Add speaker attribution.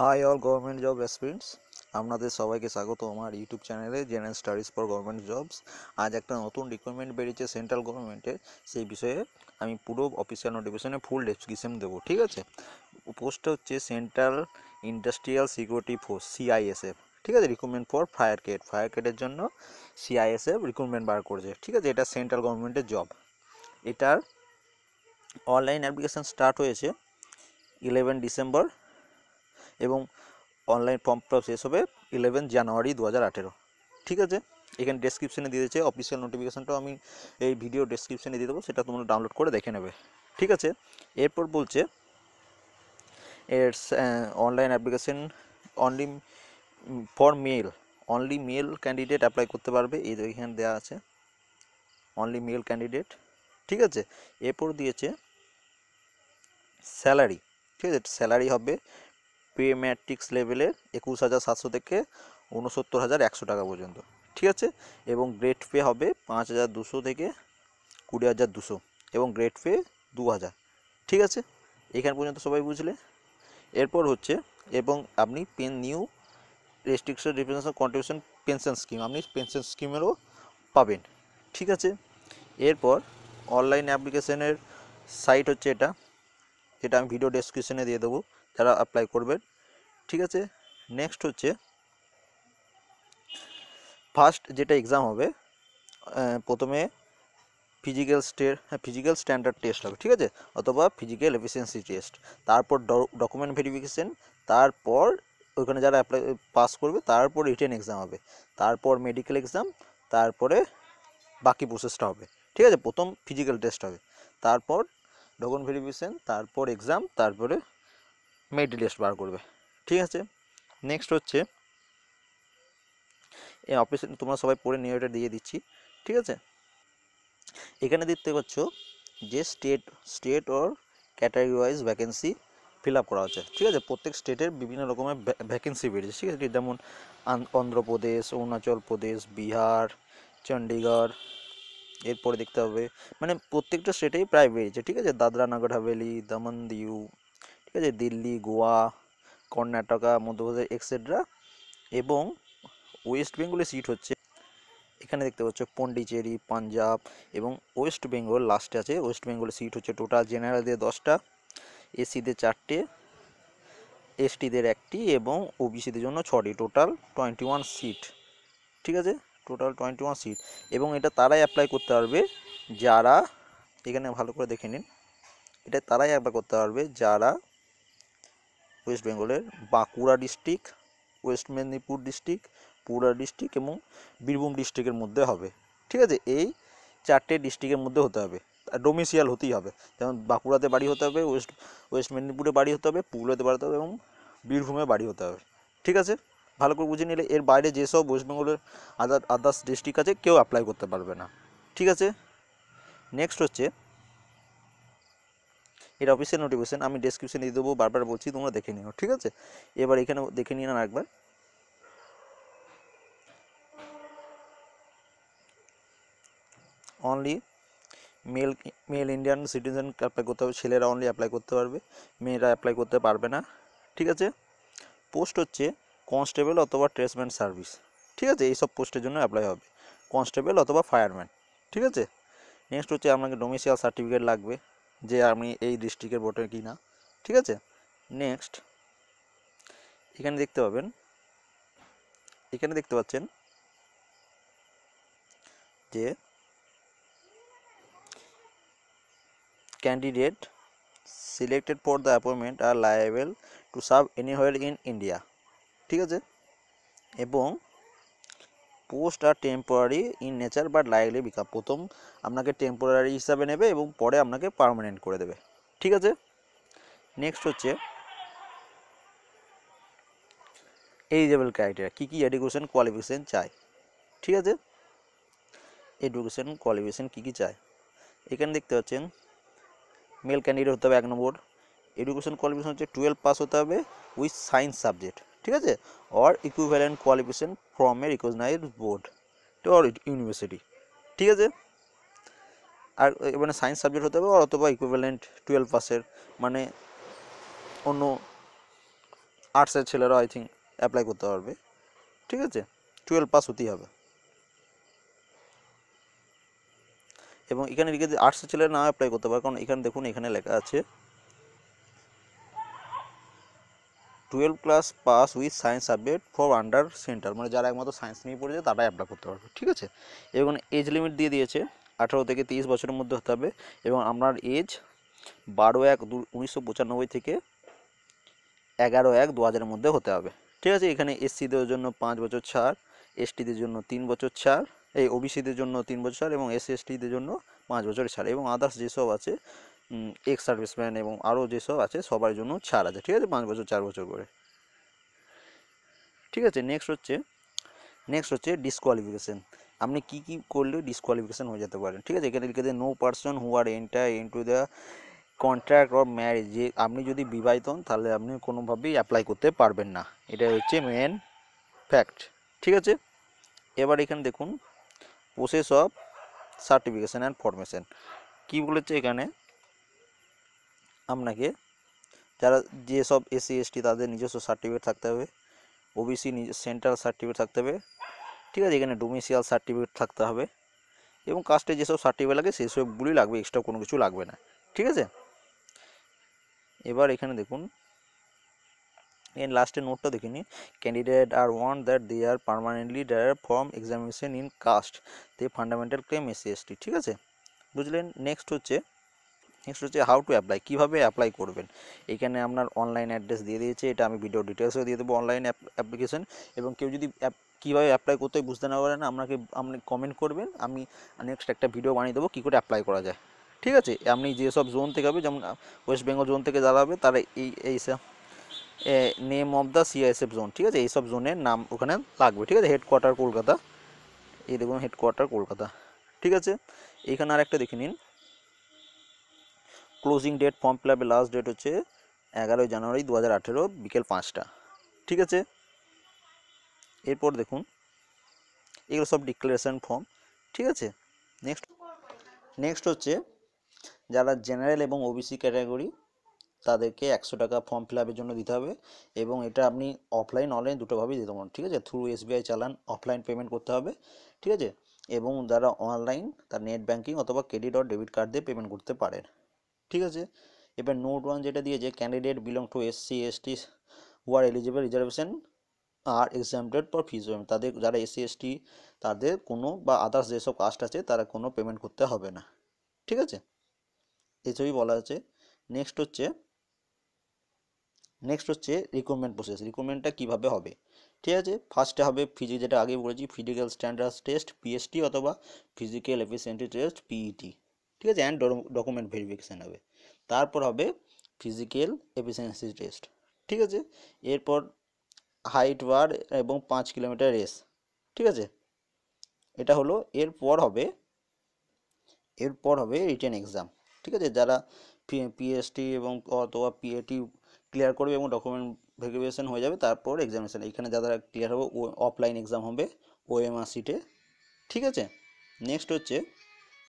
Speaker 1: High all government job aspirants, আপনাদের সবাইকে স্বাগত আমার ইউটিউব চ্যানেলে general studies for government jobs. আজ একটা নতুন রিক্রুটমেন্ট বেরিয়েছে সেন্ট্রাল গভর্নমেন্টের, সেই বিষয়ে আমি পুরো অফিসিয়াল নোটিফিকেশনে ফুল ডেসক্রিপশন দেবো। ঠিক আছে, পোস্টটা হচ্ছে central industrial security force CISF. ঠিক আছে, রিক্রুটমেন্ট ফর ফায়ার কেটের জন্য সিআইএসএফ রিক্রুটমেন্ট বার করেছে। ঠিক আছে, এটা সেন্ট্রাল গভর্নমেন্টের জব। এটার অনলাইন অ্যাপ্লিকেশান স্টার্ট হয়েছে 11 ডিসেম্বর এবং অনলাইন ফর্ম ফিল আপ শেষ হবে 11 জানুয়ারি 2018। ঠিক আছে, এখানে ডেসক্রিপশনে দিয়ে দিয়েছে, অফিসিয়াল নোটিফিকেশানটাও আমি এই ভিডিও ডেসক্রিপশনে দিয়ে দেবো, সেটা তোমরা ডাউনলোড করে দেখে নেবে। ঠিক আছে, এরপর বলছে এর online application only for mail, only male candidate apply করতে পারবে, এই এখানে দেওয়া আছে অনলি মেল ক্যান্ডিডেট। ঠিক আছে, এরপর দিয়েছে স্যালারি। ঠিক আছে, স্যালারি হবে পে ম্যাট্রিক্স লেভেলের 21,700 থেকে 69,100 টাকা পর্যন্ত। ঠিক আছে, এবং গ্রেড পে হবে 5,200 থেকে 20,200 এবং গ্রেড পে 2,000। ঠিক আছে, এখান পর্যন্ত সবাই বুঝলে। এরপর হচ্ছে এবং আপনি new restriction representation contribution pension scheme, আপনি পেনশন স্কিমেরও পাবেন। ঠিক আছে, এরপর অনলাইন অ্যাপ্লিকেশনের সাইট হচ্ছে এটা আমি ভিডিও ডেসক্রিপশনে দিয়ে দেবো যারা অ্যাপ্লাই করবেন। ঠিক আছে, নেক্সট হচ্ছে ফার্স্ট যেটা এক্সাম হবে, প্রথমে ফিজিক্যাল স্ট্যান্ডার্ড টেস্ট হবে। ঠিক আছে, অথবা ফিজিক্যাল এফিসিয়েন্সি টেস্ট, তারপর ডকুমেন্ট ভেরিফিকেশন, তারপর ওইখানে যারা অ্যাপ্লাই পাস করবে তারপর রিটেন এক্সাম হবে, তারপর মেডিকেল এক্সাম, তারপরে বাকি প্রসেসটা হবে। ঠিক আছে, প্রথম ফিজিক্যাল টেস্ট হবে, তারপর ডকুমেন্ট ভেরিফিকেশন, তারপর এক্সাম, তারপরে মেডিকেল টেস্ট বার করবে। ঠিক আছে, নেক্সট হচ্ছে এই অফিসে তোমরা সবাই পড়ে নিয়ে এটা দিয়ে দিচ্ছি। ঠিক আছে, এখানে দেখতে পাচ্ছ যে state or category wise vacancy fill up করা হচ্ছে। ঠিক আছে, প্রত্যেক স্টেটের বিভিন্ন রকমের ভ্যাকেন্সি বেরিয়েছে। ঠিক আছে, যেমন অন্ধ্রপ্রদেশ, অরুণাচল প্রদেশ, বিহার, চণ্ডীগড়, এরপরে দেখতে হবে মানে প্রত্যেকটা স্টেটেই প্রায় বেরিয়েছে। ঠিক আছে, দাদরা নগর হাভেলি, দমন দিউ, ঠিক আছে, দিল্লি, গোয়া, কর্ণাটকা, মধ্যপ্রদেশ এক্সেট্রা। এবং ওয়েস্ট বেঙ্গলে সিট হচ্ছে, এখানে দেখতে পাচ্ছ পন্ডিচেরি, পাঞ্জাব এবং ওয়েস্ট বেঙ্গল লাস্টে আছে। ওয়েস্ট বেঙ্গলের সিট হচ্ছে টোটাল জেনারেলদের 10টা, এসিদের 4টে, এসটিদের 1টি এবং ওবিসিদের জন্য 6টি, টোটাল 21 সিট। ঠিক আছে, টোটাল 21 সিট। এবং এটা তারাই অ্যাপ্লাই করতে পারবে যারা, এখানে ভালো করে দেখে নিন, এটা তারাই অ্যাপ্লাই করতে পারবে যারা ওয়েস্ট বেঙ্গলের Bankura district, West Medinipur district, Purulia district এবং বীরভূম ডিস্ট্রিক্টের মধ্যে হবে। ঠিক আছে, এই 4টে ডিস্ট্রিক্টের মধ্যে হতে হবে, ডোমিসিয়াল হতেই হবে। যেমন বাঁকুড়াতে বাড়ি হতে হবে, ওয়েস্ট মেদিনীপুরে বাড়ি হতে হবে, পুরুলিয়াতে বাড়ি হতে হবে এবং বীরভূমে বাড়ি হতে হবে। ঠিক আছে, ভালো করে বুঝে নিলে এর বাইরে যেসব ওয়েস্ট বেঙ্গলের আদার্স ডিস্ট্রিক্ট আছে কেউ অ্যাপ্লাই করতে পারবে না। ঠিক আছে, নেক্সট হচ্ছে এর অফিসিয়াল নোটিফিকেশন, আমি ডেসক্রিপশনে দিয়ে দেবো, বারবার বলছি তোমরা দেখে নিও। ঠিক আছে, এবার এখানে দেখে নিন একবার। Only mail Indian citizen apply করতে হবে, ছেলেরা অনলি অ্যাপ্লাই করতে পারবে, মেয়েরা অ্যাপ্লাই করতে পারবে না। ঠিক আছে, পোস্ট হচ্ছে কনস্টেবল অথবা ট্রেসম্যান সার্ভিস। ঠিক আছে, এইসব পোস্টের জন্য অ্যাপ্লাই হবে, কনস্টেবল অথবা ফায়ারম্যান। ঠিক আছে, নেক্সট হচ্ছে আপনাকে ডোমিসিয়াল সার্টিফিকেট লাগবে যে আপনি এই ডিস্ট্রিক্টের ভোটার কি না। ঠিক আছে, নেক্সট এখানে দেখতে পাচ্ছেন যে candidate selected for the appointment are liable to serve anywhere in India. ঠিক আছে, এবং post are temporary in nature but likely become, প্রথম আপনাকে টেম্পোরারি হিসাবে নেবে এবং পরে আপনাকে পার্মানেন্ট করে দেবে। ঠিক আছে, নেক্সট হচ্ছে এলিজিবল ক্রাইটেরিয়া, কী কী এডুকেশন কোয়ালিফিকেশান চাই। ঠিক আছে, এডুকেশন কোয়ালিফিকেশান কী কী চাই এখানে দেখতে পাচ্ছেন। মেল ক্যান্ডিডেট হতে হবে 1 নম্বর, এডুকেশন কোয়ালিফিকেশান হচ্ছে 12 পাস হতে হবে উইথ সায়েন্স সাবজেক্ট। ঠিক আছে, or equivalent qualification from a recognised board or university. ঠিক আছে, আর মানে সায়েন্স সাবজেক্ট হতে হবে অথবা ইকুইভ্যালেন্ট 12 পাসের, মানে অন্য আর্টসের ছেলেরা আই থিঙ্ক অ্যাপ্লাই করতে পারবে, ঠিক আছে, 12 পাস হতেই হবে। এবং এখানে লিখে আর্টসের ছেলেরা না অ্যাপ্লাই করতে পারে, কারণ এখানে দেখুন এখানে লেখা আছে 12 class pass with science subject for under centre, মানে যারা একমাত্র সায়েন্স নিয়ে পড়েছে তারাই অ্যাপ্লাই করতে পারবে, ঠিক আছে। এবং এজ লিমিট দিয়ে দিয়েছে 18 থেকে 30 বছরের মধ্যে হতে হবে, এবং আপনার এজ 12/1/1995 থেকে 11/1/2000 মধ্যে হতে হবে, ঠিক আছে। এখানে এসসিদের জন্য 5 বছর ছাড়, এসটিদের জন্য 3 বছর ছাড়, এই ওবিসিদের জন্য 3 বছর ছাড়, এবং এসসি/এসটিদের জন্য 5 বছর ছাড়, এবং আদার্স যেসব আছে এক্স সার্ভিসম্যান এবং আরও যেসব আছে সবার জন্য ছাড় আছে, ঠিক আছে, 5 বছর 4 বছর করে, ঠিক আছে। নেক্সট হচ্ছে ডিসকোয়ালিফিকেশন। আপনি কি কি করলে ডিসকোয়ালিফিকেশন হয়ে যেতে পারেন, ঠিক আছে। এখানে লিখে দেন no person who are enter into the contract or marriage, যে আপনি যদি বিবাহিত হন তাহলে আপনি কোনোভাবেই অ্যাপ্লাই করতে পারবেন না, এটা হচ্ছে মেন ফ্যাক্ট, ঠিক আছে। এবার এখানে দেখুন process of certification and formation কী বলেছে এখানে, আপনাকে যারা যেসব এসসি এসটি তাদের নিজস্ব সার্টিফিকেট থাকতে হবে, ওবিসি সেন্ট্রাল সার্টিফিকেট থাকতে হবে, ঠিক আছে। এখানে ডোমিসিয়াল সার্টিফিকেট থাকতে হবে, এবং কাস্টে যেসব সার্টিফিকেট লাগে সেই সবগুলি লাগবে, এক্সট্রা কোনো কিছু লাগবে না, ঠিক আছে। এবার এখানে দেখুন এর লাস্টের নোটটা দেখে নিন, candidate are want that they are permanently debarred from examination in case they fundamental claim SC ST, ঠিক আছে, বুঝলেন। নেক্সট হচ্ছে হাউ টু অ্যাপ্লাই, কীভাবে অ্যাপ্লাই করবেন। এখানে আপনার অনলাইন অ্যাড্রেস দিয়ে দিয়েছে, এটা আমি ভিডিও ডিটেলসও দিয়ে দেবো অনলাইন অ্যাপ্লিকেশন, এবং কেউ যদি কীভাবে অ্যাপ্লাই করতে বুঝতে না পারেন আপনি কমেন্ট করবেন, আমি নেক্সট একটা ভিডিও বানিয়ে দেবো কী করে অ্যাপ্লাই করা যায়, ঠিক আছে। আপনি যেসব জোন থেকে হবে, যেমন ওয়েস্ট বেঙ্গল জোন থেকে যারা হবে তারা এইসব name of the CISF zone, ঠিক আছে, এইসব জোনের নাম ওখানে লাগবে, ঠিক আছে। হেডকোয়ার্টার কলকাতা, এই দেখুন হেডকোয়ার্টার কলকাতা, ঠিক আছে। এইখানে আর একটা দেখে নিন, ক্লোজিং ডেট ফর্ম ফিল আপের লাস্ট ডেট হচ্ছে 11 জানুয়ারি 2018 বিকেল 5টা, ঠিক আছে। এরপর দেখুন এগুলো সব ডিক্লারেশন ফর্ম, ঠিক আছে। নেক্সট হচ্ছে যারা জেনারেল এবং ওবিসি ক্যাটাগরি তাদেরকে 100 টাকা ফর্ম ফিল আপের জন্য দিতে হবে, এবং এটা আপনি অফলাইন অনলাইন দুটোভাবেই দিতে পারেন, ঠিক আছে। Through SBI challan offline payment করতে হবে, ঠিক আছে, এবং যারা অনলাইন তার নেট ব্যাঙ্কিং অথবা ক্রেডিট অর ডেবিট কার্ড দিয়ে পেমেন্ট করতে পারেন, ঠিক আছে। এবার নোট 1 যেটা দিয়েছে, candidate belong to SC ST who are eligible reservation are exempted for fees payment, তাদের যারা এসসি এসটি তাদের কোনো বা আদার্স যেসব কাস্ট আছে তারা কোনো পেমেন্ট করতে হবে না, ঠিক আছে, এসবই বলা আছে। নেক্সট হচ্ছে রিক্রুটমেন্ট প্রসেস, রিক্রুটমেন্টটা কীভাবে হবে, ঠিক আছে। ফার্স্টে হবে যেটা আগে বলেছি ফিজিক্যাল স্ট্যান্ডার্ড টেস্ট পিএসটি অথবা ফিজিক্যাল এফিসিয়েন্সি টেস্ট পিইটি, ঠিক আছে, অ্যান্ড ডকুমেন্ট ভেরিফিকেশান হবে। তারপর হবে ফিজিক্যাল এফিসিয়েন্সি টেস্ট, ঠিক আছে। এরপর হাইট বার এবং 5 কিলোমিটার রেস, ঠিক আছে, এটা হলো। এরপর হবে রিটেন এক্সাম, ঠিক আছে। যারা পিএসটি এবং অথবা পিএটি ক্লিয়ার করবে এবং ডকুমেন্ট ভেরিফিকেশন হয়ে যাবে তারপর এক্সামিনেশান, এখানে যারা ক্লিয়ার হবে অফলাইন এক্সাম হবে ওএমআর সিটে, ঠিক আছে। নেক্সট হচ্ছে